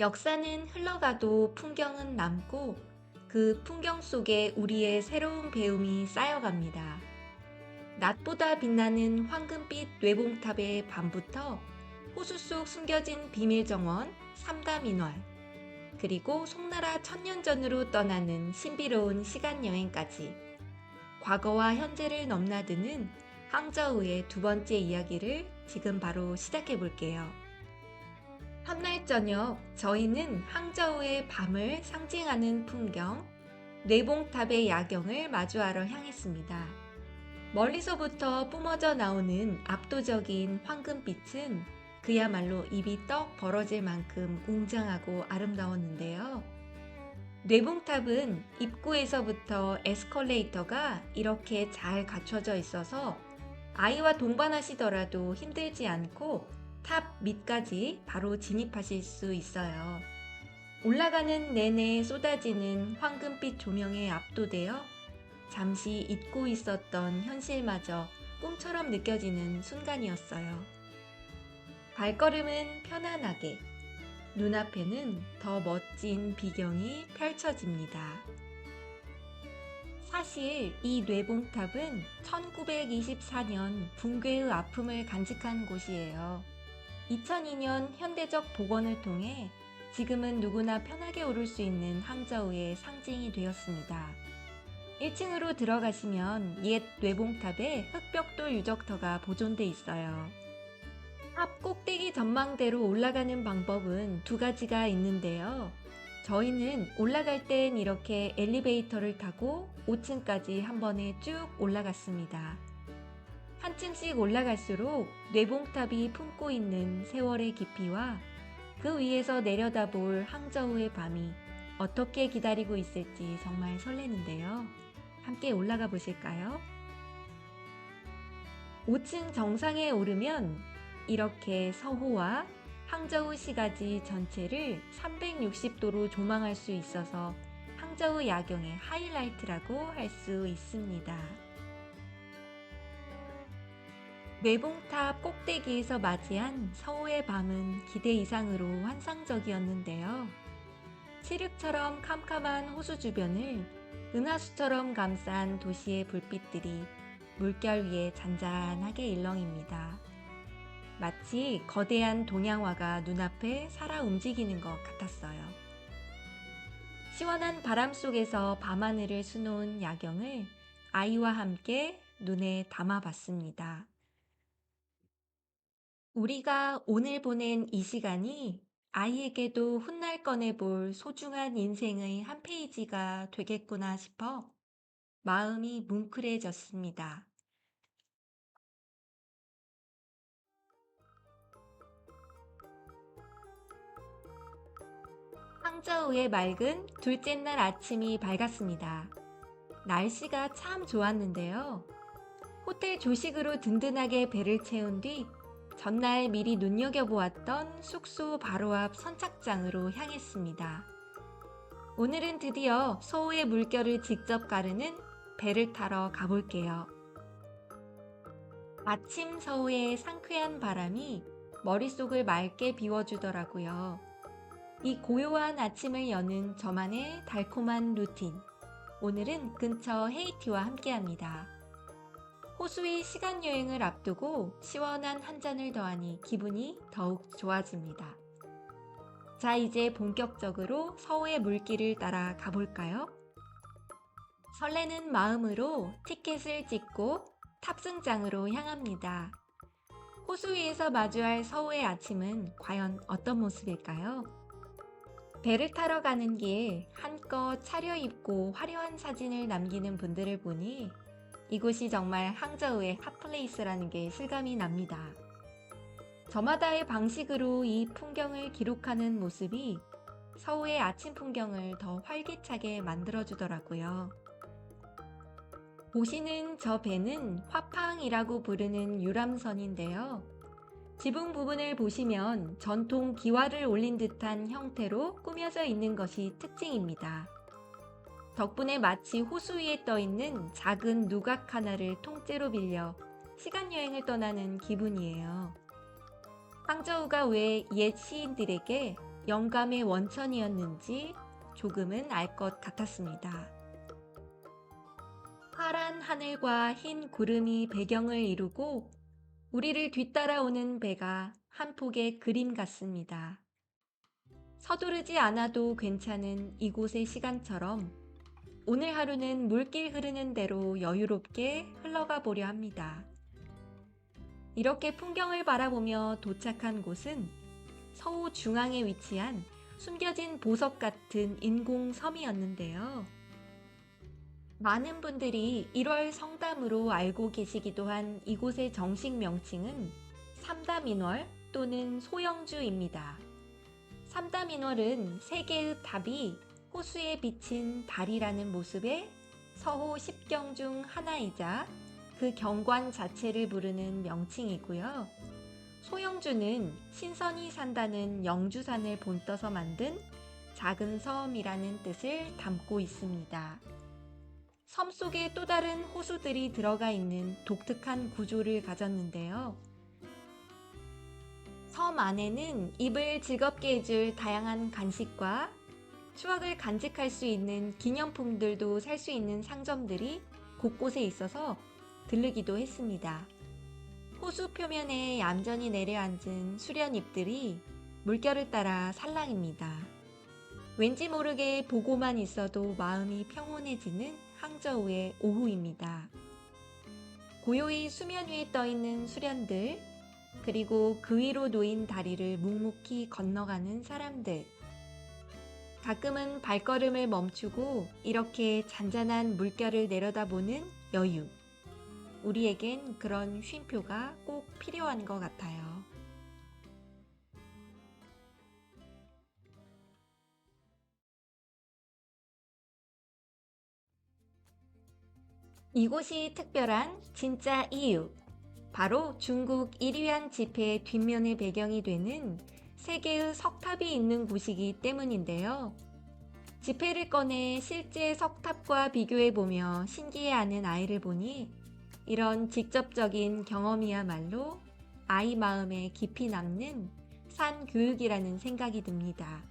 역사는 흘러가도 풍경은 남고 그 풍경 속에 우리의 새로운 배움이 쌓여갑니다. 낮보다 빛나는 황금빛 뇌봉탑의 밤부터 호수 속 숨겨진 비밀 정원 삼다민월, 그리고 송나라 천년전으로 떠나는 신비로운 시간 여행까지 과거와 현재를 넘나드는 항저우의 두 번째 이야기를 지금 바로 시작해 볼게요. 한날 저녁, 저희는 항저우의 밤을 상징하는 풍경, 뇌봉탑의 야경을 마주하러 향했습니다. 멀리서부터 뿜어져 나오는 압도적인 황금빛은 그야말로 입이 떡 벌어질 만큼 웅장하고 아름다웠는데요. 뇌봉탑은 입구에서부터 에스컬레이터가 이렇게 잘 갖춰져 있어서 아이와 동반하시더라도 힘들지 않고 탑 밑까지 바로 진입하실 수 있어요. 올라가는 내내 쏟아지는 황금빛 조명에 압도되어 잠시 잊고 있었던 현실마저 꿈처럼 느껴지는 순간이었어요. 발걸음은 편안하게, 눈앞에는 더 멋진 비경이 펼쳐집니다. 사실 이 뇌봉탑은 1924년 붕괴의 아픔을 간직한 곳이에요. 2002년 현대적 복원을 통해 지금은 누구나 편하게 오를 수 있는 항저우의 상징이 되었습니다. 1층으로 들어가시면 옛 뇌봉탑에 흑벽돌 유적터가 보존돼 있어요. 탑 꼭대기 전망대로 올라가는 방법은 두 가지가 있는데요. 저희는 올라갈 땐 이렇게 엘리베이터를 타고 5층까지 한 번에 쭉 올라갔습니다. 한 층씩 올라갈수록 뇌봉탑이 품고 있는 세월의 깊이와 그 위에서 내려다볼 항저우의 밤이 어떻게 기다리고 있을지 정말 설레는데요. 함께 올라가 보실까요? 5층 정상에 오르면 이렇게 서호와 항저우 시가지 전체를 360도로 조망할 수 있어서 항저우 야경의 하이라이트라고 할 수 있습니다. 뇌봉탑 꼭대기에서 맞이한 서호의 밤은 기대 이상으로 환상적이었는데요. 칠흑처럼 캄캄한 호수 주변을 은하수처럼 감싼 도시의 불빛들이 물결 위에 잔잔하게 일렁입니다. 마치 거대한 동양화가 눈앞에 살아 움직이는 것 같았어요. 시원한 바람 속에서 밤하늘을 수놓은 야경을 아이와 함께 눈에 담아봤습니다. 우리가 오늘 보낸 이 시간이 아이에게도 훗날 꺼내볼 소중한 인생의 한 페이지가 되겠구나 싶어 마음이 뭉클해졌습니다. 항저우의 맑은 둘째 날 아침이 밝았습니다. 날씨가 참 좋았는데요. 호텔 조식으로 든든하게 배를 채운 뒤 전날 미리 눈여겨보았던 숙소 바로 앞 선착장으로 향했습니다. 오늘은 드디어 서호의 물결을 직접 가르는 배를 타러 가볼게요. 아침 서호의 상쾌한 바람이 머릿속을 맑게 비워주더라고요. 이 고요한 아침을 여는 저만의 달콤한 루틴. 오늘은 근처 헤이티와 함께합니다. 호수의 시간 여행을 앞두고 시원한 한 잔을 더하니 기분이 더욱 좋아집니다. 자, 이제 본격적으로 서호의 물길을 따라 가볼까요? 설레는 마음으로 티켓을 찍고 탑승장으로 향합니다. 호수 위에서 마주할 서호의 아침은 과연 어떤 모습일까요? 배를 타러 가는 길 한껏 차려입고 화려한 사진을 남기는 분들을 보니 이곳이 정말 항저우의 핫플레이스라는 게 실감이 납니다. 저마다의 방식으로 이 풍경을 기록하는 모습이 서호의 아침 풍경을 더 활기차게 만들어주더라고요. 보시는 저 배는 화팡이라고 부르는 유람선인데요. 지붕 부분을 보시면 전통 기와를 올린 듯한 형태로 꾸며져 있는 것이 특징입니다. 덕분에 마치 호수 위에 떠 있는 작은 누각 하나를 통째로 빌려 시간 여행을 떠나는 기분이에요. 항저우가 왜 옛 시인들에게 영감의 원천이었는지 조금은 알 것 같았습니다. 파란 하늘과 흰 구름이 배경을 이루고 우리를 뒤따라오는 배가 한 폭의 그림 같습니다. 서두르지 않아도 괜찮은 이곳의 시간처럼 오늘 하루는 물길 흐르는 대로 여유롭게 흘러가 보려 합니다. 이렇게 풍경을 바라보며 도착한 곳은 서우 중앙에 위치한 숨겨진 보석 같은 인공섬이었는데요. 많은 분들이 1월 성담으로 알고 계시기도 한 이곳의 정식 명칭은 삼담인월 또는 소영주입니다. 삼담인월은 세 개의 답이 호수에 비친 달이라는 모습의 서호 10경 중 하나이자 그 경관 자체를 부르는 명칭이고요. 소영주는 신선이 산다는 영주산을 본떠서 만든 작은 섬이라는 뜻을 담고 있습니다. 섬 속에 또 다른 호수들이 들어가 있는 독특한 구조를 가졌는데요. 섬 안에는 입을 즐겁게 해줄 다양한 간식과 추억을 간직할 수 있는 기념품들도 살 수 있는 상점들이 곳곳에 있어서 들르기도 했습니다. 호수 표면에 얌전히 내려앉은 수련잎들이 물결을 따라 살랑입니다. 왠지 모르게 보고만 있어도 마음이 평온해지는 항저우의 오후입니다. 고요히 수면 위에 떠있는 수련들, 그리고 그 위로 놓인 다리를 묵묵히 건너가는 사람들. 가끔은 발걸음을 멈추고 이렇게 잔잔한 물결을 내려다보는 여유. 우리에겐 그런 쉼표가 꼭 필요한 것 같아요. 이곳이 특별한 진짜 이유. 바로 중국 이리안 지폐의 뒷면의 배경이 되는 세 개의 석탑이 있는 곳이기 때문인데요. 지폐를 꺼내 실제 석탑과 비교해보며 신기해하는 아이를 보니 이런 직접적인 경험이야말로 아이 마음에 깊이 남는 산 교육이라는 생각이 듭니다.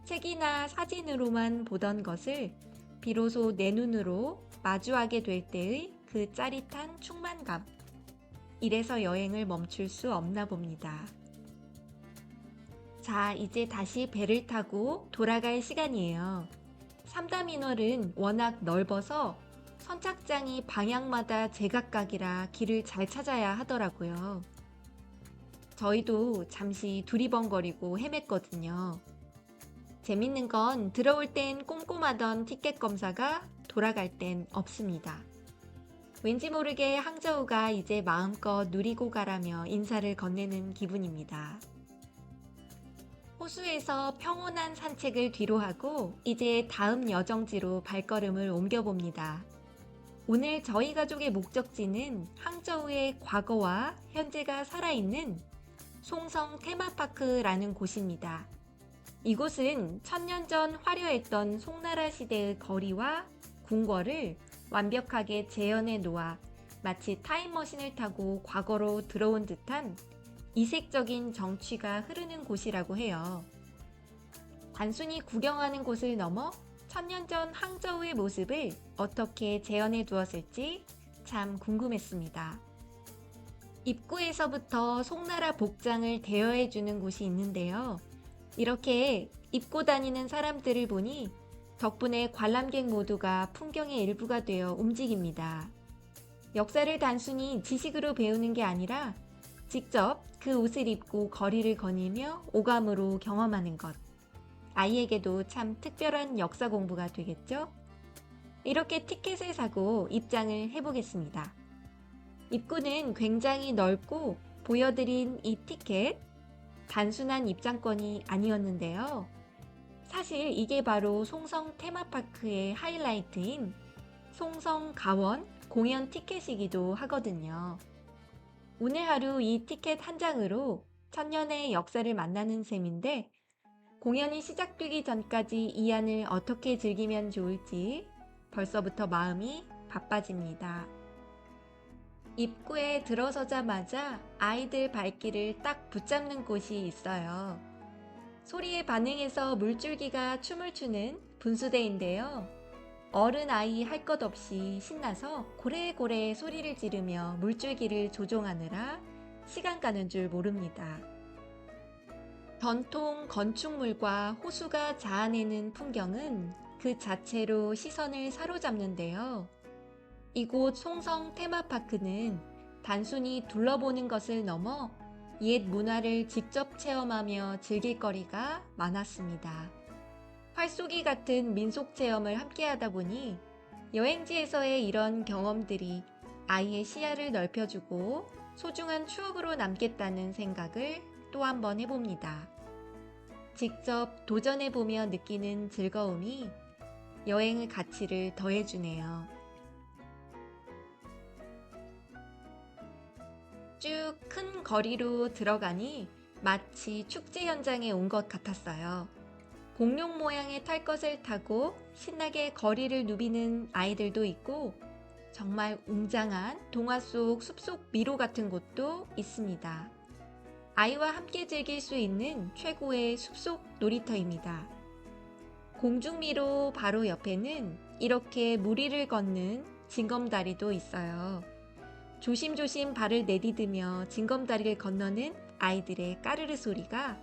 책이나 사진으로만 보던 것을 비로소 내 눈으로 마주하게 될 때의 그 짜릿한 충만감. 이래서 여행을 멈출 수 없나 봅니다. 자, 이제 다시 배를 타고 돌아갈 시간이에요. 삼담인월은 워낙 넓어서 선착장이 방향마다 제각각이라 길을 잘 찾아야 하더라고요. 저희도 잠시 두리번거리고 헤맸거든요. 재밌는 건 들어올 땐 꼼꼼하던 티켓 검사가 돌아갈 땐 없습니다. 왠지 모르게 항저우가 이제 마음껏 누리고 가라며 인사를 건네는 기분입니다. 호수에서 평온한 산책을 뒤로하고 이제 다음 여정지로 발걸음을 옮겨봅니다. 오늘 저희 가족의 목적지는 항저우의 과거와 현재가 살아있는 송성 테마파크라는 곳입니다. 이곳은 천년 전 화려했던 송나라 시대의 거리와 궁궐을 완벽하게 재현해 놓아 마치 타임머신을 타고 과거로 들어온 듯한 이색적인 정취가 흐르는 곳이라고 해요. 단순히 구경하는 곳을 넘어 천년 전 항저우의 모습을 어떻게 재현해 두었을지 참 궁금했습니다. 입구에서부터 송나라 복장을 대여해 주는 곳이 있는데요. 이렇게 입고 다니는 사람들을 보니 덕분에 관람객 모두가 풍경의 일부가 되어 움직입니다. 역사를 단순히 지식으로 배우는 게 아니라 직접 그 옷을 입고 거리를 거니며 오감으로 경험하는 것. 아이에게도 참 특별한 역사 공부가 되겠죠? 이렇게 티켓을 사고 입장을 해보겠습니다. 입구는 굉장히 넓고 보여드린 이 티켓, 단순한 입장권이 아니었는데요. 사실 이게 바로 송성 테마파크의 하이라이트인 송성 가원 공연 티켓이기도 하거든요. 오늘 하루 이 티켓 한 장으로 천년의 역사를 만나는 셈인데 공연이 시작되기 전까지 이 안을 어떻게 즐기면 좋을지 벌써부터 마음이 바빠집니다. 입구에 들어서자마자 아이들 발길을 딱 붙잡는 곳이 있어요. 소리에 반응해서 물줄기가 춤을 추는 분수대인데요. 어른 아이 할 것 없이 신나서 고래고래 소리를 지르며 물줄기를 조종하느라 시간 가는 줄 모릅니다. 전통 건축물과 호수가 자아내는 풍경은 그 자체로 시선을 사로잡는데요. 이곳 송성 테마파크는 단순히 둘러보는 것을 넘어 옛 문화를 직접 체험하며 즐길 거리가 많았습니다. 활쏘기 같은 민속 체험을 함께 하다 보니 여행지에서의 이런 경험들이 아이의 시야를 넓혀주고 소중한 추억으로 남겠다는 생각을 또 한 번 해봅니다. 직접 도전해보며 느끼는 즐거움이 여행의 가치를 더해주네요. 쭉 큰 거리로 들어가니 마치 축제 현장에 온 것 같았어요. 공룡 모양의 탈 것을 타고 신나게 거리를 누비는 아이들도 있고 정말 웅장한 동화 속 숲속 미로 같은 곳도 있습니다. 아이와 함께 즐길 수 있는 최고의 숲속 놀이터입니다. 공중미로 바로 옆에는 이렇게 무리를 걷는 징검다리도 있어요. 조심조심 발을 내디디며 징검다리를 건너는 아이들의 까르르 소리가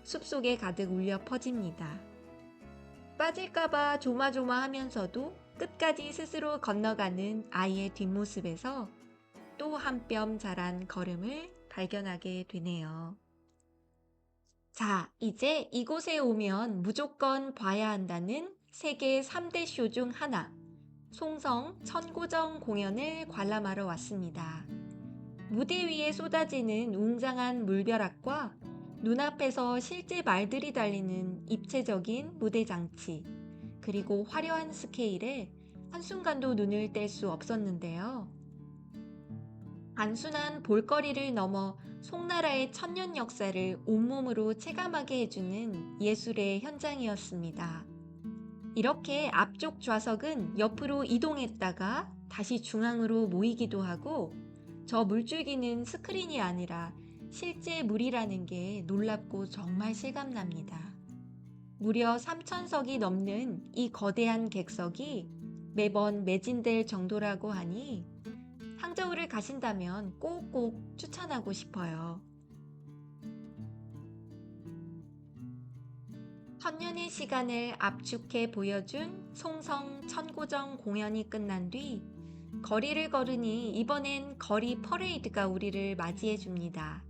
숲속에 가득 울려 퍼집니다. 빠질까봐 조마조마하면서도 끝까지 스스로 건너가는 아이의 뒷모습에서 또 한 뼘 자란 걸음을 발견하게 되네요. 자, 이제 이곳에 오면 무조건 봐야 한다는 세계 3대 쇼 중 하나, 송성 천고정 공연을 관람하러 왔습니다. 무대 위에 쏟아지는 웅장한 물벼락과 눈앞에서 실제 말들이 달리는 입체적인 무대 장치, 그리고 화려한 스케일에 한순간도 눈을 뗄 수 없었는데요. 단순한 볼거리를 넘어 송나라의 천년 역사를 온몸으로 체감하게 해주는 예술의 현장이었습니다. 이렇게 앞쪽 좌석은 옆으로 이동했다가 다시 중앙으로 모이기도 하고 저 물줄기는 스크린이 아니라 실제 물이라는 게 놀랍고 정말 실감납니다. 무려 3,000석이 넘는 이 거대한 객석이 매번 매진될 정도라고 하니 항저우를 가신다면 꼭꼭 추천하고 싶어요. 천년의 시간을 압축해 보여준 송성 천고정 공연이 끝난 뒤 거리를 걸으니 이번엔 거리 퍼레이드가 우리를 맞이해 줍니다.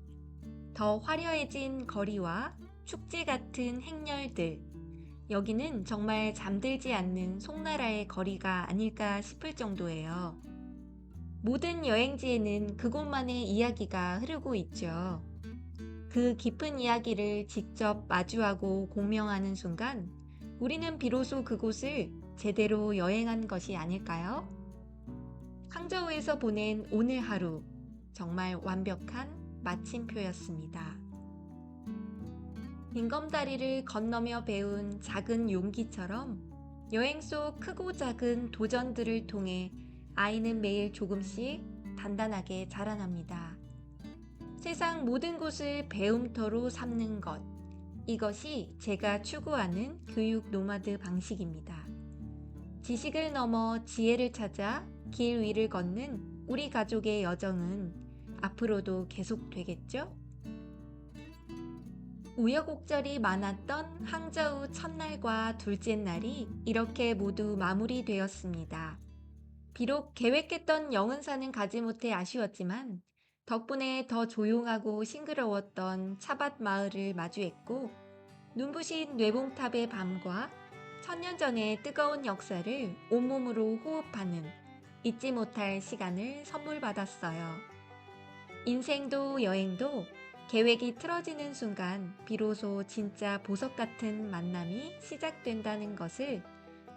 더 화려해진 거리와 축제 같은 행렬들. 여기는 정말 잠들지 않는 송나라의 거리가 아닐까 싶을 정도예요. 모든 여행지에는 그곳만의 이야기가 흐르고 있죠. 그 깊은 이야기를 직접 마주하고 공명하는 순간 우리는 비로소 그곳을 제대로 여행한 것이 아닐까요? 항저우에서 보낸 오늘 하루, 정말 완벽한 마침표였습니다. 빈검다리를 건너며 배운 작은 용기처럼 여행 속 크고 작은 도전들을 통해 아이는 매일 조금씩 단단하게 자라납니다. 세상 모든 곳을 배움터로 삼는 것. 이것이 제가 추구하는 교육 노마드 방식입니다. 지식을 넘어 지혜를 찾아 길 위를 걷는 우리 가족의 여정은 앞으로도 계속되겠죠? 우여곡절이 많았던 항저우 첫날과 둘째 날이 이렇게 모두 마무리되었습니다. 비록 계획했던 영은사는 가지 못해 아쉬웠지만 덕분에 더 조용하고 싱그러웠던 차밭 마을을 마주했고 눈부신 뇌봉탑의 밤과 천년 전의 뜨거운 역사를 온몸으로 호흡하는 잊지 못할 시간을 선물 받았어요. 인생도 여행도 계획이 틀어지는 순간 비로소 진짜 보석 같은 만남이 시작된다는 것을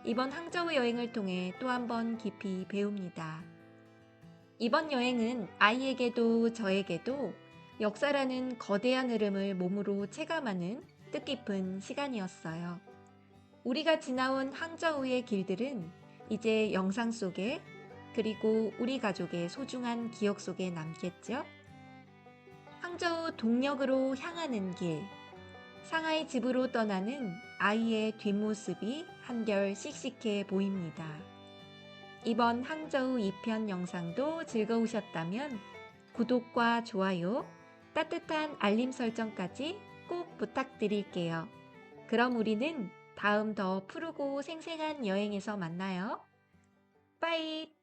이번 항저우 여행을 통해 또 한 번 깊이 배웁니다. 이번 여행은 아이에게도 저에게도 역사라는 거대한 흐름을 몸으로 체감하는 뜻깊은 시간이었어요. 우리가 지나온 항저우의 길들은 이제 영상 속에 그리고 우리 가족의 소중한 기억 속에 남겠죠? 항저우 동력으로 향하는 길. 상하이 집으로 떠나는 아이의 뒷모습이 한결 씩씩해 보입니다. 이번 항저우 2편 영상도 즐거우셨다면 구독과 좋아요, 따뜻한 알림 설정까지 꼭 부탁드릴게요. 그럼 우리는 다음 더 푸르고 생생한 여행에서 만나요. 빠이!